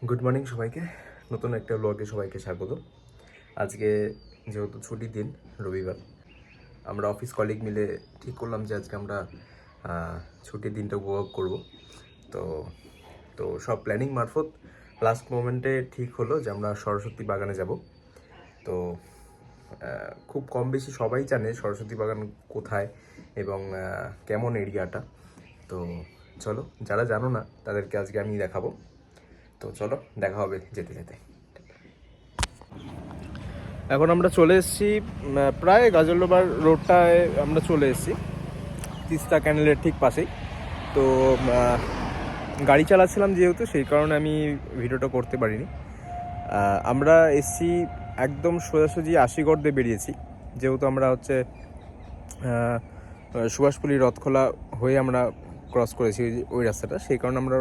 Good morning সবাইকে, নতুন একটা ব্লগে সবাইকে স্বাগত। আজকে যেহেতু ছুটির দিন, রবিবার, আমরা অফিস কলিগ মিলে ঠিক করলাম যে আজকে আমরা ছুটির দিনটা উপভোগ করব। তো তো সব প্ল্যানিং মারফত লাস্ট মোমেন্টে ঠিক হলো যে আমরা সরস্বতী বাগানে যাব। তো খুব কম বেশি সবাই জানে সরস্বতী বাগান কোথায় এবং কেমন এরিয়াটা। তো চলো, যারা জানো না তাদেরকে আজকে আমি দেখাবো। তো চলো, দেখা হবে যেতে যেতে। এখন আমরা চলে এসেছি প্রায় গাজলডোবার রোডটায় আমরা চলে এসেছি, তিস্তা ক্যানেলের ঠিক পাশেই। তো গাড়ি চালাচ্ছিলাম যেহেতু, সেই কারণে আমি ভিডিওটা করতে পারিনি। আমরা এসেছি একদম সোজাসুজি আশিগড় দিয়ে বেরিয়েছি, যেহেতু আমরা হচ্ছে সুভাষপল্লী রথখোলা হয়ে আমরা ক্রস করেছি ওই রাস্তাটা, সেই কারণে আমরা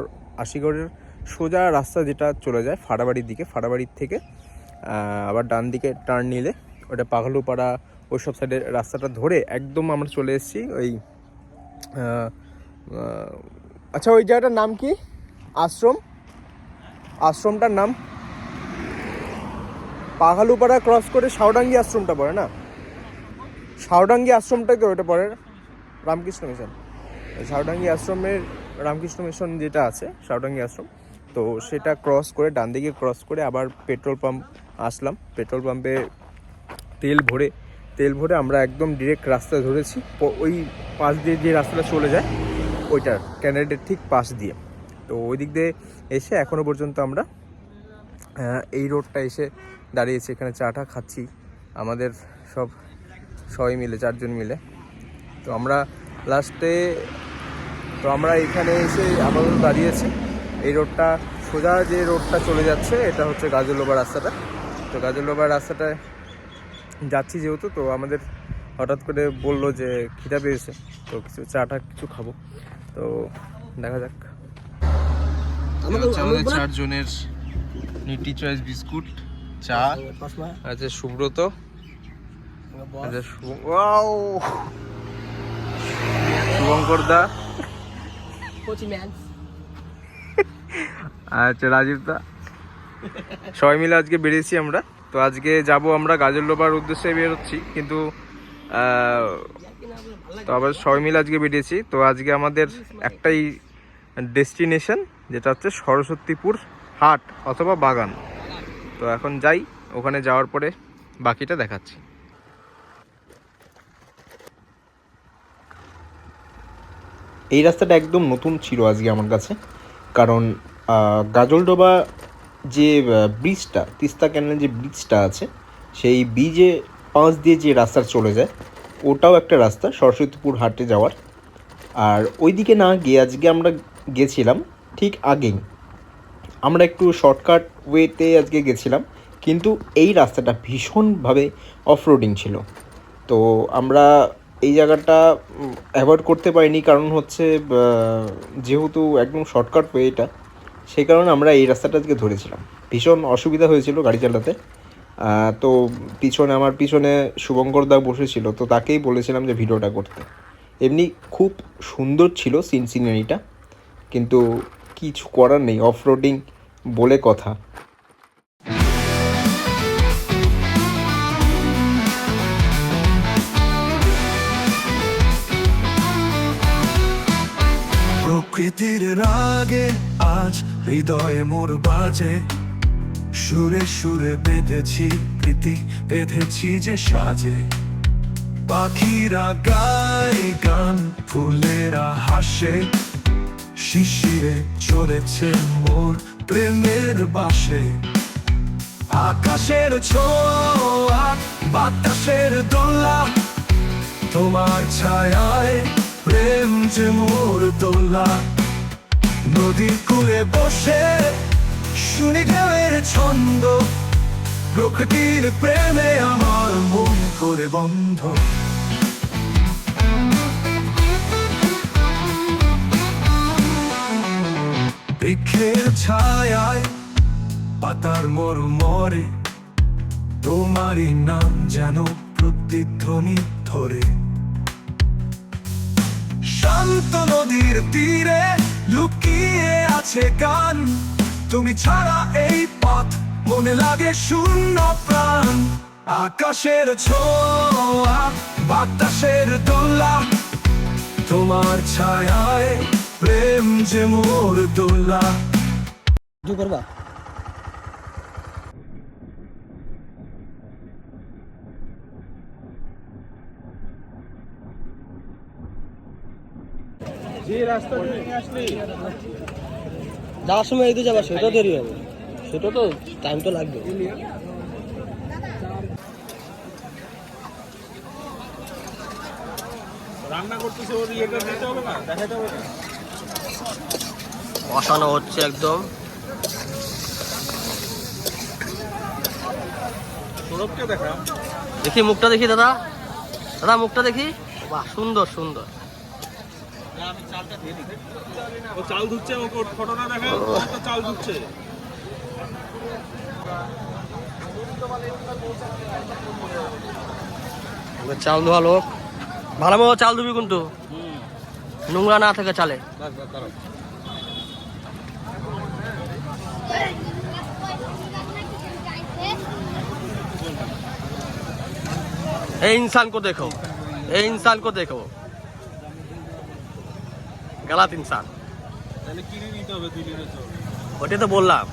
আশিগড়ের সোজা রাস্তা যেটা চলে যায় ফাড়াবাড়ির দিকে, ফাড়াবাড়ির থেকে আবার ডান দিকে টার্ন নিলে ওটা পাগলুপাড়া ওই সব সাইডের রাস্তাটা ধরে একদম আমরা চলে এসেছি ওই আচ্ছা, ওই জায়গাটার নাম কি? আশ্রমটার নাম পাগালুপাড়া ক্রস করে সাউডাঙ্গি আশ্রমটা পড়ে না? সাউডাঙ্গি আশ্রমটাই তো ওটা পড়ে, রামকৃষ্ণ মিশন। সাউডাঙ্গি আশ্রমের রামকৃষ্ণ মিশন যেটা আছে সাউডাঙ্গি আশ্রম, তো সেটা ক্রস করে ডান দিকে ক্রস করে আবার পেট্রোল পাম্প আসলাম। পেট্রোল পাম্পে তেল ভরে আমরা একদম ডিরেক্ট রাস্তা ধরেছি ওই পাশ দিয়ে যে রাস্তাটা চলে যায় ওইটার ক্যানেডের ঠিক পাশ দিয়ে। তো ওই দিক দিয়ে এসে এখনও পর্যন্ত আমরা এই রোডটা এসে দাঁড়িয়েছি, এখানে চাটা খাচ্ছি আমাদের সবাই মিলে, 4 জন মিলে। তো আমরা আমরা এখানে এসে আপাতত দাঁড়িয়েছি। এই রোডটা সোজা যে রোডটা চলে যাচ্ছে এটা হচ্ছে গাজলডোবা রাস্তাটা। তো গাজলডোবা রাস্তাটায় যাচ্ছি যেহেতু, তো আমাদের হঠাৎ করে বললো যে খিদা পেয়েছে, তো কিছু খাবো। তো দেখা যাক। আমাদের 4 জনের নিউট্রি চয়েস বিস্কুট, চা আছে, সুব্রত আছে, শুভঙ্কর দা, আচ্ছা রাজীব দা, সবাই মিলে আজকে বেরিয়েছি আমরা। তো আজকে যাব আমরা গাজলডোবার উদ্দেশ্যে বেরোচ্ছি, কিন্তু তো আবার সবাই মিলে আজকে বেরিয়েছি। তো আজকে আমাদের একটাই ডেস্টিনেশন, যেটা হচ্ছে সরস্বতীপুর হাট অথবা বাগান। তো এখন যাই, ওখানে যাওয়ার পরে বাকিটা দেখাচ্ছি। এই রাস্তাটা একদম নতুন ছিল আজকে আমার কাছে, কারণ গাজলডোবা যে ব্রিজটা, তিস্তা ক্যানেল যে ব্রিজটা আছে, সেই ব্রিজে পাশ দিয়ে যে রাস্তা চলে যায় ওটাও একটা রাস্তা সরস্বতীপুর হাটে যাওয়ার। আর ওই দিকে না গিয়ে আজকে আমরা গেছিলাম ঠিক আগেই, আমরা একটু শর্টকাট ওয়েতে আজকে গেছিলাম, কিন্তু এই রাস্তাটা ভীষণভাবে অফরোডিং ছিল। তো আমরা এই জায়গাটা অ্যাভয়েড করতে পারিনি, কারণ হচ্ছে যেহেতু একদম শর্টকাট ওয়ে এটা, সেই কারণে আমরা এই রাস্তাটা আজকে ধরেছিলাম। ভীষণ অসুবিধা হয়েছিল গাড়ি চালাতে। তো আমার পিছনে শুভঙ্কর দা বসেছিল, তো তাকেই বলেছিলাম যে ভিডিওটা করতে। এমনি খুব সুন্দর ছিল সিনারিটা, কিন্তু কিছু করার নেই, অফরোডিং বলে কথা। প্রকৃতির রাগে আজ হৃদয়ে মোর বাজে, সুরে সুরে বেঁধেছি প্রীতি, বেঁধেছি যে সাজে। পাখিরা গায় গান, ফুলেরা হাসে, শিশিরে চলেছে মোর প্রেমের বাসে। আকাশের ছোঁয়া, বাতাসের দোলা, তোমার ছায়ায় প্রেম যে মোর দোলা। নদীর কূলে বসে শুনি ঢেউয়ের ছন্দ, প্রকৃতির প্রেমে আমার মন করে বন্ধ। বৃক্ষের ছায়ায় পাতার মরমরে, তোমারই নাম যেন প্রতিধ্বনি ধরে। শান্ত নদীর তীরে লুকিয়ে আছে গান, তুমি ছাড়া এই পথ মনে লাগে শূন্য প্রাণ। আকাশের ছোঁয়া বাতাসের দোলা, তোমার ছায়ায় প্রেম যে মোর দোলা। করবা যে রাস্তা দিয়ে নিয়ে আসলি যাওয়ার সময় এই তো যাবা, সেটা দেরি হবে, সেটা তো টাইম তো লাগবে। রান্না করতেছে, ওর ইয়েটা দিতে হবে না, দেখাতে হবে না। বসানো হচ্ছে একদম। সৌরভকে দেখা, দেখি মুখটা দেখি দাদা, দাদা মুখটা দেখি। বাহ, সুন্দর সুন্দর। ও চাল ধুচ্ছে, ও ফটোটা দেখা, ও তো চাল ধুচ্ছে। চাল ধোয়া লোক, ভালো মতো চাল ধুবি কিন্তু, নোংরা না থাকে চালে। ए इंसान को देखो, ए इंसान को देखो, गलत इंसान। তাহলে কিনে নিতে হবে 2 লিটার চাল। ওটাই তো বললাম।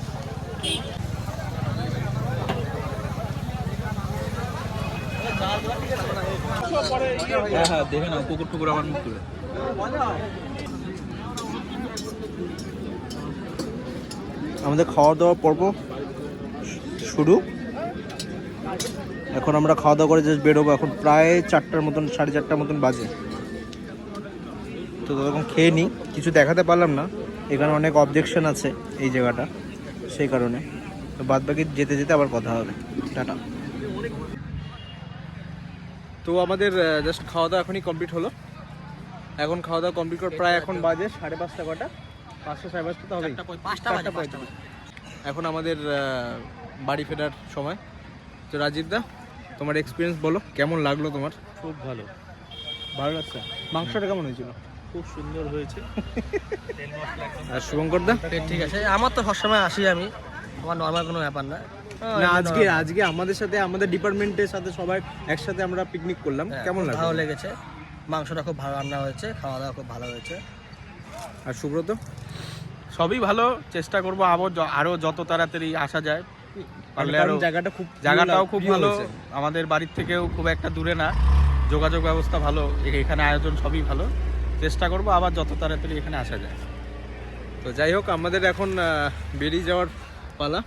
হ্যাঁ হ্যাঁ, দেখে নাও, কুকুর টুকুর আমার মুখ তুলে। আমাদের খাওয়া দাওয়া পর্ব শুরু। এখন আমরা খাওয়া দাওয়া করে জাস্ট বেরোবো। এখন প্রায় 4টার মতন, 4:30 মতন বাজে। তো তখন খেয়ে নিই। কিছু দেখাতে পারলাম না, এখানে অনেক অবজেকশন আছে এই জায়গাটা, সেই কারণে। তো বাদ বাকি যেতে যেতে আবার কথা হবে। টাটা। তো আমাদের জাস্ট খাওয়া দাওয়া এখনই কমপ্লিট হলো। এখন খাওয়া দাওয়া কমপ্লিট করে প্রায় এখন বাজে 5:30 কটা, 5টা 5:30 তো হবেই, 4:35। এখন আমাদের বাড়ি ফেরার সময়। তো রাজীব দা, তোমার এক্সপিরিয়েন্স বলো, কেমন লাগলো তোমার? খুব ভালো, ভালো লাগছে। মাংসটা কেমন হয়েছিল? খুব সুন্দর হয়েছে। আর শুভঙ্কর দা? ঠিক আছে, আমার তো সবসময় আসি আমি, আমার নর্মাল কোনো ব্যাপার না। না, আজকে আমাদের সাথে, আমাদের ডিপার্টমেন্টের সাথে সবাই একসাথে আমরা পিকনিক করলাম, কেমন লাগলো? ভালো লেগেছে, মাংসটা খুব ভালো রান্না হয়েছে, খাওয়া দাওয়া খুব ভালো হয়েছে। আর সুব্রত? সবই ভালো, চেষ্টা করবো আরো যত তাড়াতাড়ি আসা যায়। পারলে কারণ আরো, জায়গাটাও খুব ভালো, আমাদের বাড়ির থেকেও খুব একটা দূরে না, যোগাযোগ ব্যবস্থা ভালো, এখানে আয়োজন সবই ভালো। চেষ্টা করবো আবার যত তাড়াতাড়ি এখানে আসা যায়। তো যাই হোক, আমাদের এখন বেরিয়ে যাওয়ার পালা।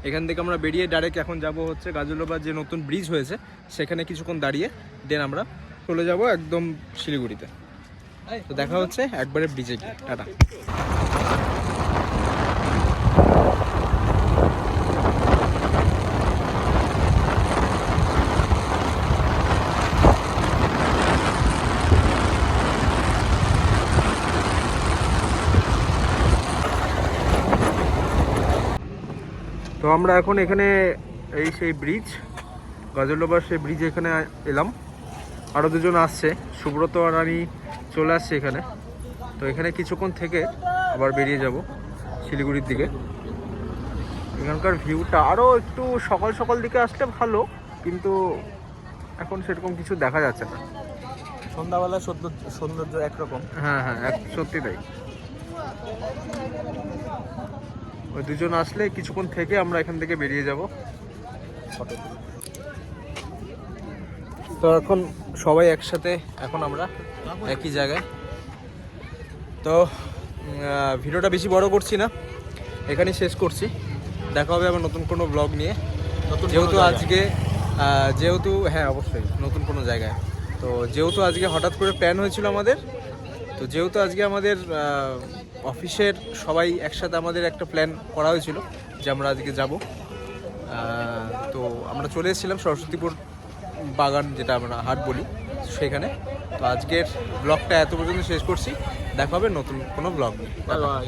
এখান থেকে আমরা বেরিয়ে ডাইরেক্ট এখন যাব হচ্ছে গাজলডোবার যে নতুন ব্রিজ হয়েছে, সেখানে কিছুক্ষণ দাঁড়িয়ে দেন আমরা চলে যাব একদম শিলিগুড়িতে। তো দেখা হচ্ছে একবারে ব্রিজে গিয়ে। টাটা। তো আমরা এখন এখানে এই সেই ব্রিজ, গাজলডোবার সেই ব্রিজ, এখানে এলাম। আরও দুজন আসছে, সুব্রত আর আমি চলে আসছি এখানে। তো এখানে কিছুক্ষণ থেকে আবার বেরিয়ে যাব শিলিগুড়ির দিকে। এখানকার ভিউটা আরও একটু সকাল সকাল দিকে আসলে ভালো, কিন্তু এখন সেরকম কিছু দেখা যাচ্ছে না। সন্ধ্যাবেলা সৌন্দর্য একরকম। হ্যাঁ হ্যাঁ, সত্যি তাই। ওই দুজন আসলে কিছুক্ষণ থেকে আমরা এখান থেকে বেরিয়ে যাব। তো এখন সবাই একসাথে, এখন আমরা একই জায়গায়। তো ভিডিওটা বেশি বড় করছি না, এখানেই শেষ করছি। দেখা হবে আবার নতুন কোনো ব্লগ নিয়ে। যেহেতু হ্যাঁ অবশ্যই নতুন কোনো জায়গায়। তো যেহেতু আজকে হঠাৎ করে প্ল্যান হয়েছিল আমাদের, তো যেহেতু আজকে আমাদের অফিসের সবাই একসাথে আমাদের একটা প্ল্যান করা হয়েছিল যে আমরা আজকে যাব। তো আমরা চলে এসেছিলাম সরস্বতীপুর বাগান, যেটা আমরা হাট বলি, সেখানে। তো আজকের ব্লগটা এত পর্যন্ত শেষ করছি। দেখা হবে নতুন কোনো ব্লগ নিয়ে। Bye bye.